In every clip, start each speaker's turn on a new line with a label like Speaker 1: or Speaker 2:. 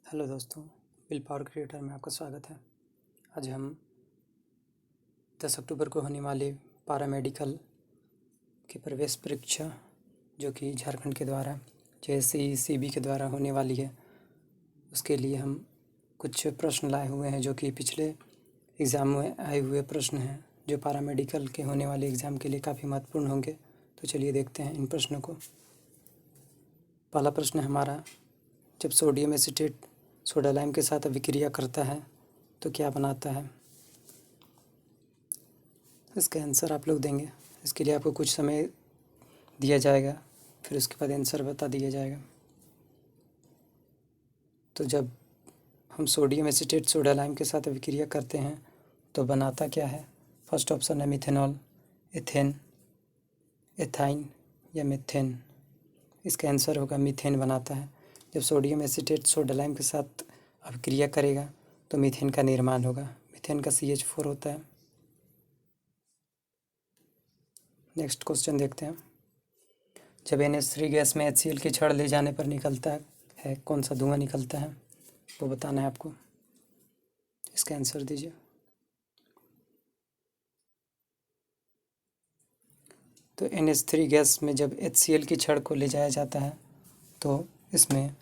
Speaker 1: Hello दोस्तों, will power creator में आपका स्वागत है। आज हम 10 अक्टूबर को होने वाले पैरामेडिकल की प्रवेश परीक्षा जो कि झारखंड के द्वारा JSCECB के द्वारा होने वाली है, उसके लिए हम कुछ प्रश्न लाए हुए हैं जो कि पिछले एग्ज़ाम में आए हुए प्रश्न हैं जो पैरामेडिकल के होने वाले एग्ज़ाम के लिए काफ़ी महत्वपूर्ण होंगे। तो चलिए देखते हैं इन प्रश्नों को। पहला प्रश्न है हमारा, जब सोडियम एसीटेट सोडा लाइम के साथ अभिक्रिया करता है तो क्या बनाता है? इसका आंसर आप लोग देंगे। इसके लिए आपको कुछ समय दिया जाएगा, फिर उसके बाद आंसर बता दिया जाएगा। तो जब हम सोडियम एसीटेट सोडा लाइम के साथ अभिक्रिया करते हैं तो बनाता क्या है? फर्स्ट ऑप्शन है मिथेनॉल, एथेन, एथाइन या मीथेन। इसका आंसर होगा मीथेन बनाता है। जब सोडियम एसीटेट सोडा लाइम के साथ अभिक्रिया करेगा तो मीथेन का निर्माण होगा। मीथेन का CH4 होता है। नेक्स्ट क्वेश्चन देखते हैं। जब NH3 गैस में HCl के छड़ ले जाने पर निकलता है कौन सा धुआं निकलता है, वो बताना है आपको। इसका आंसर दीजिए। तो NH3 गैस में जब HCl की छड़ को ले जाया जाता है तो इसमें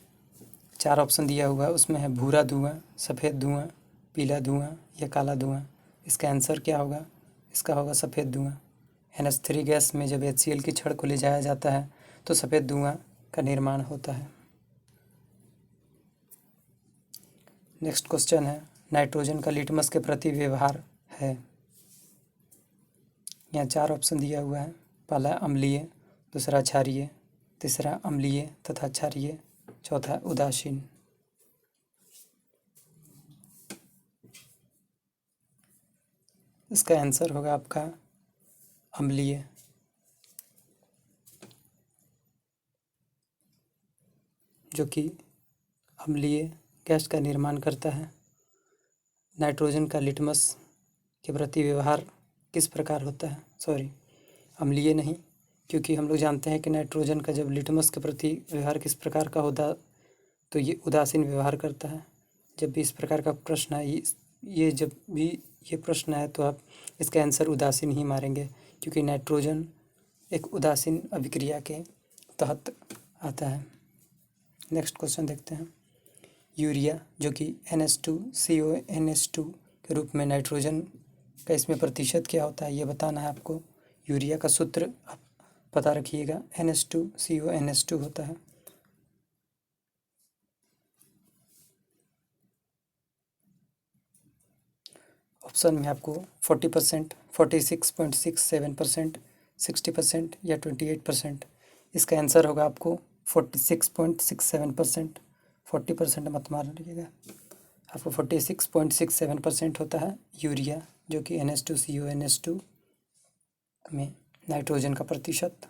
Speaker 1: 4 ऑप्शन दिया हुआ है। उसमें है भूरा धुआं, सफ़ेद धुआं, पीला धुआं या काला धुआं। इसका आंसर क्या होगा? इसका होगा सफ़ेद धुआं। NH3 गैस में जब HCl की छड़ को ले जाया जाता है तो सफ़ेद धुआं का निर्माण होता है। नेक्स्ट क्वेश्चन है, नाइट्रोजन का लिटमस के प्रति व्यवहार है। यहाँ 4 ऑप्शन दिया हुआ है। पहला अम्लीय, दूसरा क्षारीय, तीसरा अम्लीय तथा क्षारीय, चौथा उदासीन। इसका आंसर होगा आपका अम्लीय। जो कि अम्लीय गैस का निर्माण करता है। नाइट्रोजन का लिटमस के प्रति व्यवहार किस प्रकार होता है? सॉरी, अम्लीय नहीं, क्योंकि हम लोग जानते हैं कि नाइट्रोजन का जब लिटमस के प्रति व्यवहार किस प्रकार का होता तो ये उदासीन व्यवहार करता है। जब भी इस प्रकार का प्रश्न है, ये जब भी ये प्रश्न है तो आप इसका आंसर उदासीन ही मारेंगे, क्योंकि नाइट्रोजन एक उदासीन अभिक्रिया के तहत आता है। नेक्स्ट क्वेश्चन देखते हैं। यूरिया जो कि NH2CONH2 के रूप में नाइट्रोजन का इसमें प्रतिशत क्या होता है, ये बताना है आपको। यूरिया का सूत्र आप पता रखिएगा, NH2CONH2 होता है। ऑप्शन में आपको 40%, 46.67%, 60% या 28%। इसका आंसर होगा आपको 46.67%। 40% मत मारिएगा, आपको 46.67% होता है यूरिया जो कि NH2CONH2 में नाइट्रोजन का प्रतिशत।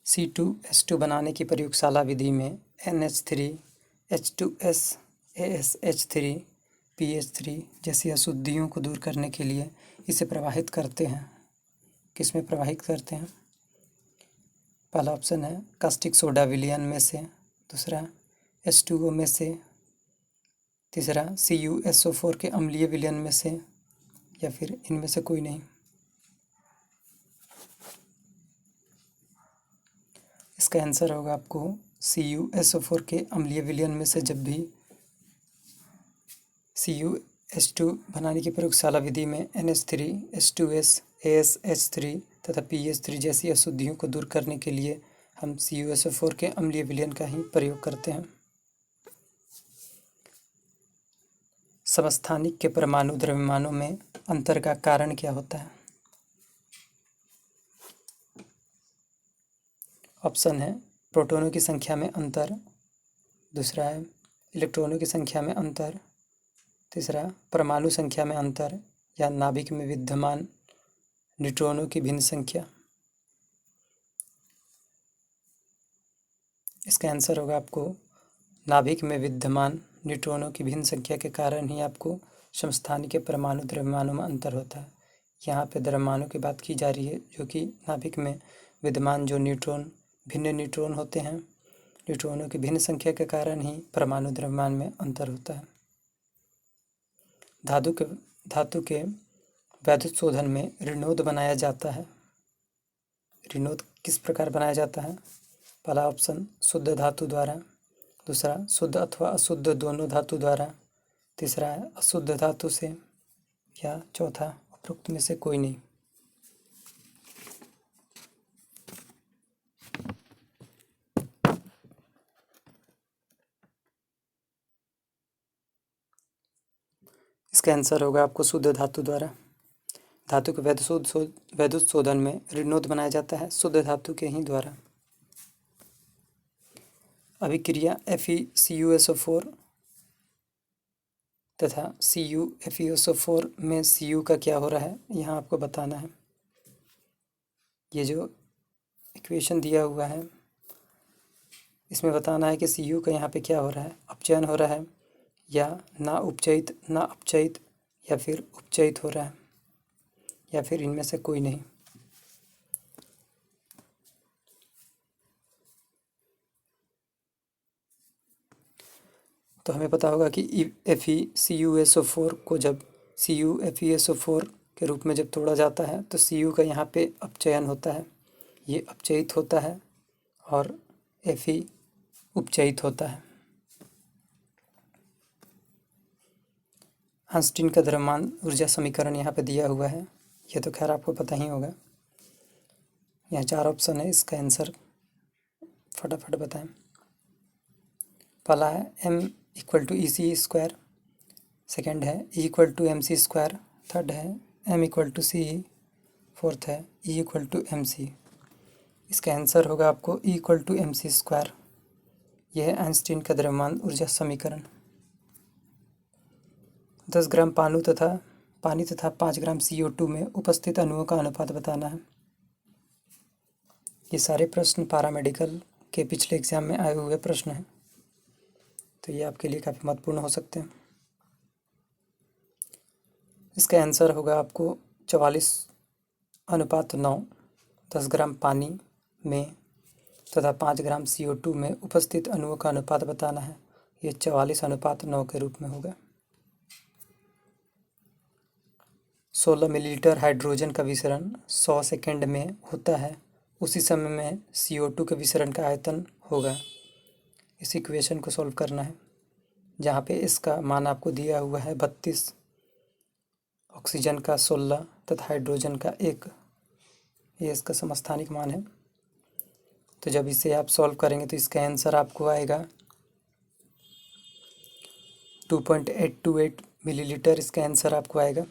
Speaker 1: C2H2 बनाने की प्रयोगशाला विधि में NH3, H2S, ASH3, PH3 जैसी अशुद्धियों को दूर करने के लिए इसे प्रवाहित करते हैं। किस में प्रवाहित करते हैं? पहला ऑप्शन है कास्टिक सोडा विलयन में से, दूसरा H2O में से, तीसरा CuSO4 के अम्लीय विलयन में से, या फिर इनमें से कोई नहीं। इसका आंसर होगा आपको CuSO4 के अम्लीय विलयन में से जब भी CuH2 बनाने की प्रयोगशाला विधि में NH3, H2S, ASH3 तथा PH3 जैसी अशुद्धियों को दूर करने के लिए हम CuSO4 के अम्लीय विलयन का ही प्रयोग करते हैं। समस्थानिक के परमाणु द्रव्यमानों में अंतर का कारण क्या होता है? ऑप्शन है प्रोटॉनों की संख्या में अंतर, दूसरा है इलेक्ट्रॉनों की संख्या में अंतर, तीसरा परमाणु संख्या में अंतर, या नाभिक में विद्यमान न्यूट्रॉनों की भिन्न संख्या। इसका आंसर होगा आपको नाभिक में विद्यमान न्यूट्रॉनों की भिन्न संख्या के कारण ही आपको समस्थानिक के परमाणु द्रव्यमानों में अंतर होता है। यहाँ पे द्रव्यमानों की बात की जा रही है, जो कि नाभिक में विद्यमान जो न्यूट्रॉन भिन्न न्यूट्रॉन होते हैं, न्यूट्रॉनों की भिन्न संख्या के कारण ही परमाणु द्रव्यमान में अंतर होता है। धातु के वैद्युत शोधन में ऋणोद बनाया जाता है। ऋणोद किस प्रकार बनाया जाता है? पहला ऑप्शन शुद्ध धातु द्वारा, दूसरा शुद्ध अथवा अशुद्ध दोनों धातु द्वारा, तीसरा है अशुद्ध धातु से, या चौथा उपरोक्त में से कोई नहीं। इसका आंसर होगा आपको शुद्ध धातु द्वारा। धातु के वैद्युत शोधन में ऋणोद बनाया जाता है शुद्ध धातु के ही द्वारा। अभिक्रिया FeCuSO4 तथा CuFeSO4 में Cu का क्या हो रहा है, यहाँ आपको बताना है। ये जो इक्वेशन दिया हुआ है इसमें बताना है कि Cu का यहाँ पे क्या हो रहा है, अपचयन हो रहा है या ना उपचयित ना अपचयित या फिर उपचयित हो रहा है या फिर इनमें से कोई नहीं। तो हमें पता होगा कि FeCuSO4 को जब CuFeSO4 के रूप में जब तोड़ा जाता है तो Cu का यहाँ पे अपचयन होता है, ये अपचयित होता है और Fe उपचयित होता है। आइंस्टीन का द्रव्यमान ऊर्जा समीकरण यहाँ पे दिया हुआ है, ये तो खैर आपको पता ही होगा। यहाँ 4 ऑप्शन है, इसका आंसर फटाफट बताएं। पहला है M=EC², सेकंड है E=MC², थर्ड है M=CE, फोर्थ है E=MC। इसका आंसर होगा आपको E=MC²। यह है आइंस्टीन का द्रव्यमान ऊर्जा समीकरण। 10 ग्राम पानी तथा 5 ग्राम CO2 में उपस्थित अणुओं का अनुपात बताना है। ये सारे प्रश्न पैरामेडिकल के पिछले एग्जाम में आए हुए प्रश्न हैं, तो ये आपके लिए काफ़ी महत्वपूर्ण हो सकते हैं। इसका आंसर होगा आपको 44:9। 10 ग्राम पानी में तथा 5 ग्राम CO2 में उपस्थित अणुओं का अनुपात बताना है। ये 44:9 के रूप में होगा। 16 मिलीलीटर हाइड्रोजन का विसरण 100 सेकेंड में होता है, उसी समय में CO2 के विसरण का आयतन होगा। इस इक्वेशन को सॉल्व करना है, जहाँ पे इसका मान आपको दिया हुआ है 32, ऑक्सीजन का 16 तथा हाइड्रोजन का 1। ये इसका समस्थानिक मान है। तो जब इसे आप सॉल्व करेंगे तो इसका आंसर आपको आएगा 2.828 मिलीलीटर। इसका आंसर आपको आएगा।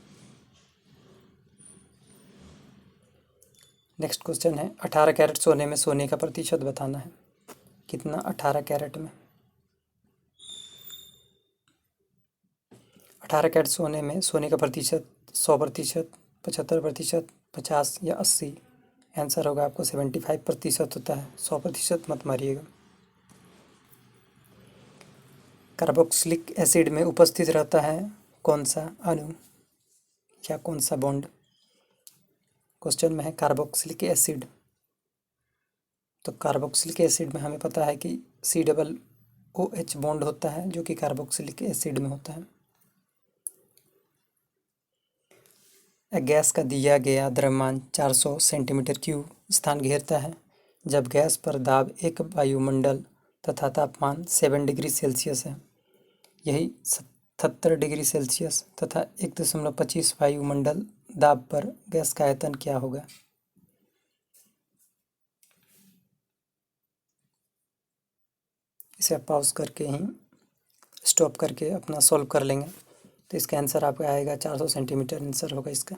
Speaker 1: नेक्स्ट क्वेश्चन है 18 कैरेट सोने में सोने का प्रतिशत बताना है। कितना 18 कैरेट में? 18 कैरेट सोने में सोने का प्रतिशत 100%, 75%, 50 या 80। आंसर होगा आपको 75% होता है, 100% मत मारिएगा। कार्बोक्सिलिक एसिड में उपस्थित रहता है कौन सा अणु या कौन सा बॉन्ड? क्वेश्चन में है कार्बोक्सिलिक एसिड। तो कार्बोक्सिलिक एसिड में हमें पता है कि COOH बॉन्ड होता है, जो कि कार्बोक्सिलिक एसिड में होता है। गैस का दिया गया द्रव्यमान 400 सेंटीमीटर क्यूब स्थान घेरता है जब गैस पर दाब 1 वायुमंडल तथा तापमान 7 डिग्री सेल्सियस है। यही 77 डिग्री सेल्सियस तथा 1.25 वायुमंडल दाब पर गैस का आयतन क्या होगा? इसे आप पॉज करके ही स्टॉप करके अपना सॉल्व कर लेंगे तो इसका आंसर आपका आएगा 400 सेंटीमीटर। आंसर होगा इसका।